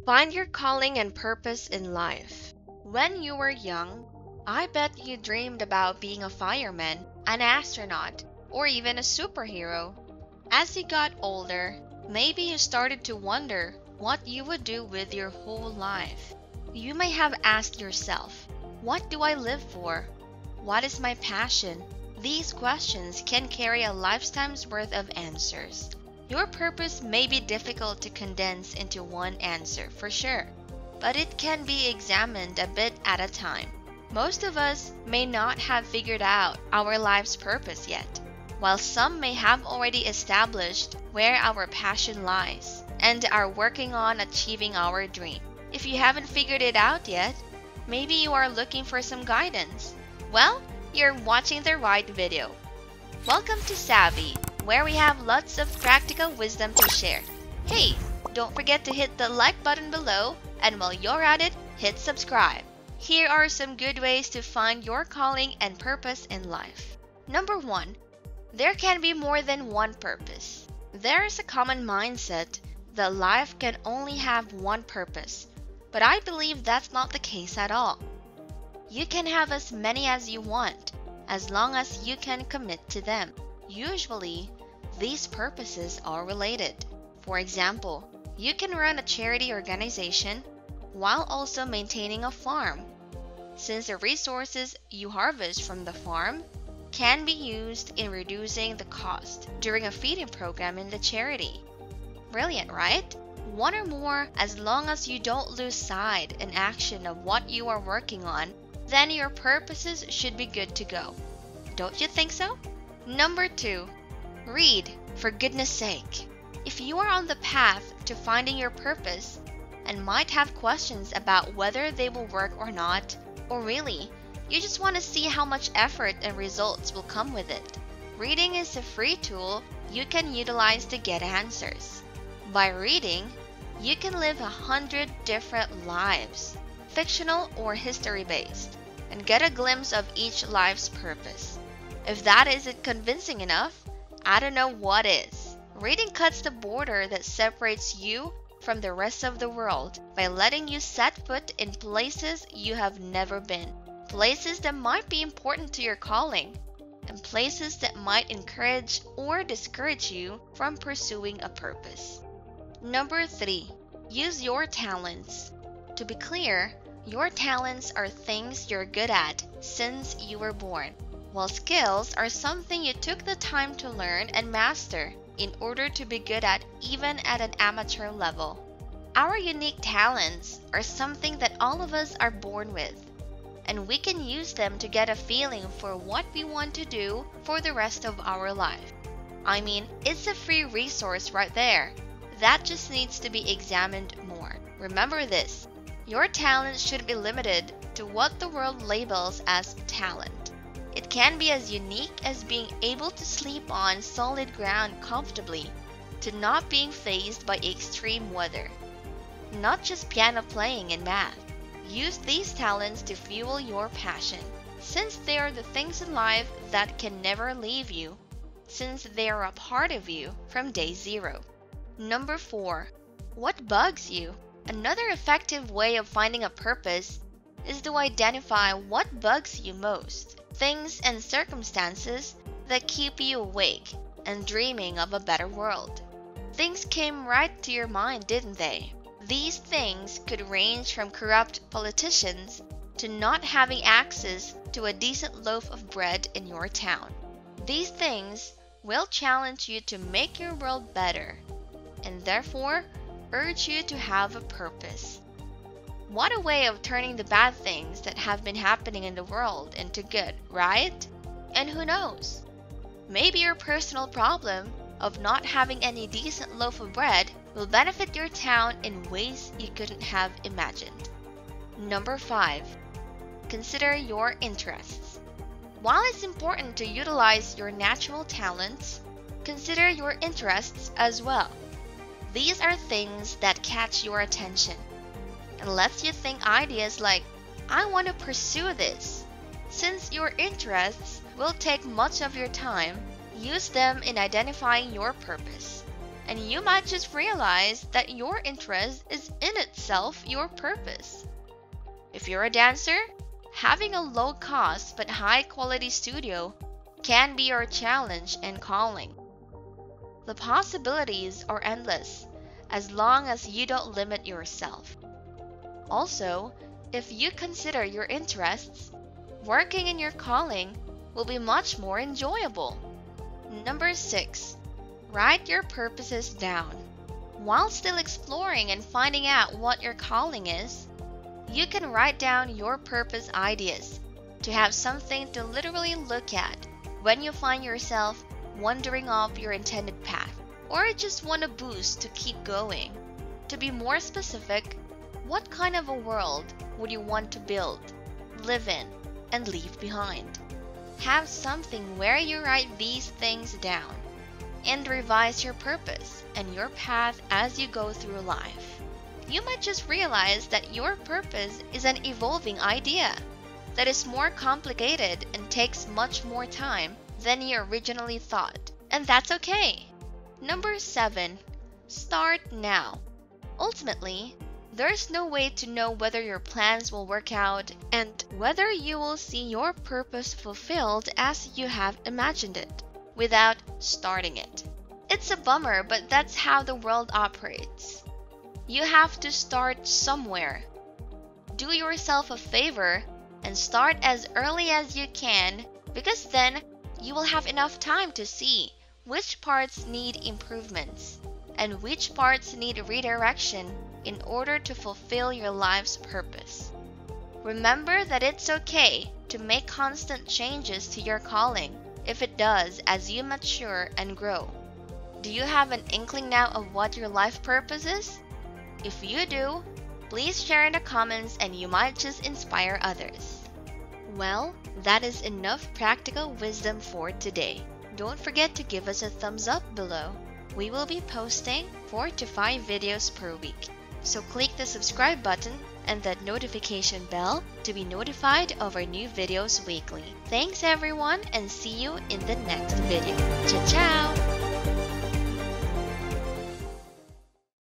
Find your calling and purpose in life. When you were young, I bet you dreamed about being a fireman, an astronaut, or even a superhero. As you got older, maybe you started to wonder what you would do with your whole life. You may have asked yourself, what do I live for? What is my passion? These questions can carry a lifetime's worth of answers. Your purpose may be difficult to condense into one answer for sure, but it can be examined a bit at a time. Most of us may not have figured out our life's purpose yet, while some may have already established where our passion lies and are working on achieving our dream. If you haven't figured it out yet, maybe you are looking for some guidance. Well, you're watching the right video. Welcome to Savvy, where we have lots of practical wisdom to share. Hey, don't forget to hit the like button below, and while you're at it, hit subscribe. Here are some good ways to find your calling and purpose in life. Number 1. There can be more than one purpose. There is a common mindset that life can only have one purpose, but I believe that's not the case at all. You can have as many as you want, as long as you can commit to them. Usually, these purposes are related. For example, you can run a charity organization while also maintaining a farm, since the resources you harvest from the farm can be used in reducing the cost during a feeding program in the charity. Brilliant, right? One or more, as long as you don't lose sight and action of what you are working on, then your purposes should be good to go. Don't you think so? Number 2. Read, for goodness sake. If you are on the path to finding your purpose and might have questions about whether they will work or not, or really, you just want to see how much effort and results will come with it, reading is a free tool you can utilize to get answers. By reading, you can live 100 different lives, fictional or history-based, and get a glimpse of each life's purpose. If that isn't convincing enough, I don't know what is. Reading cuts the border that separates you from the rest of the world by letting you set foot in places you have never been, places that might be important to your calling, and places that might encourage or discourage you from pursuing a purpose. Number 3. Use your talents. To be clear, your talents are things you're good at since you were born, while skills are something you took the time to learn and master in order to be good at even at an amateur level. Our unique talents are something that all of us are born with, and we can use them to get a feeling for what we want to do for the rest of our life. I mean, it's a free resource right there. That just needs to be examined more. Remember this, your talent should be limited to what the world labels as talent. It can be as unique as being able to sleep on solid ground comfortably, to not being fazed by extreme weather. Not just piano playing and math. Use these talents to fuel your passion, since they are the things in life that can never leave you, since they are a part of you from day zero. Number 4. What bugs you? Another effective way of finding a purpose is to identify what bugs you most. Things and circumstances that keep you awake and dreaming of a better world. Things came right to your mind, didn't they? These things could range from corrupt politicians to not having access to a decent loaf of bread in your town. These things will challenge you to make your world better, and therefore urge you to have a purpose. What a way of turning the bad things that have been happening in the world into good, right? And who knows? Maybe your personal problem of not having any decent loaf of bread will benefit your town in ways you couldn't have imagined. Number 5. Consider your interests. While it's important to utilize your natural talents, consider your interests as well. These are things that catch your attention and lets you think ideas like, I want to pursue this. Since your interests will take much of your time, use them in identifying your purpose and you might just realize that your interest is in itself your purpose. If you're a dancer, having a low-cost but high-quality studio can be your challenge and calling. The possibilities are endless as long as you don't limit yourself. Also, if you consider your interests, working in your calling will be much more enjoyable. Number 6. Write your purposes down. While still exploring and finding out what your calling is, you can write down your purpose ideas to have something to literally look at when you find yourself wandering off your intended path, or just want a boost to keep going. To be more specific, what kind of a world would you want to build, live in, and leave behind? Have something where you write these things down and revise your purpose and your path as you go through life. You might just realize that your purpose is an evolving idea that is more complicated and takes much more time than you originally thought, and that's okay. Number 7. Start now. Ultimately, there's no way to know whether your plans will work out and whether you will see your purpose fulfilled as you have imagined it without starting it. It's a bummer, but that's how the world operates. You have to start somewhere. Do yourself a favor and start as early as you can, because then you will have enough time to see which parts need improvements and which parts need redirection in order to fulfill your life's purpose. Remember that it's okay to make constant changes to your calling if it does as you mature and grow. Do you have an inkling now of what your life purpose is? If you do, please share in the comments and you might just inspire others. Well, that is enough practical wisdom for today. Don't forget to give us a thumbs up below. We will be posting 4 to 5 videos per week. So click the subscribe button and that notification bell to be notified of our new videos weekly. Thanks everyone, and see you in the next video. Ciao ciao!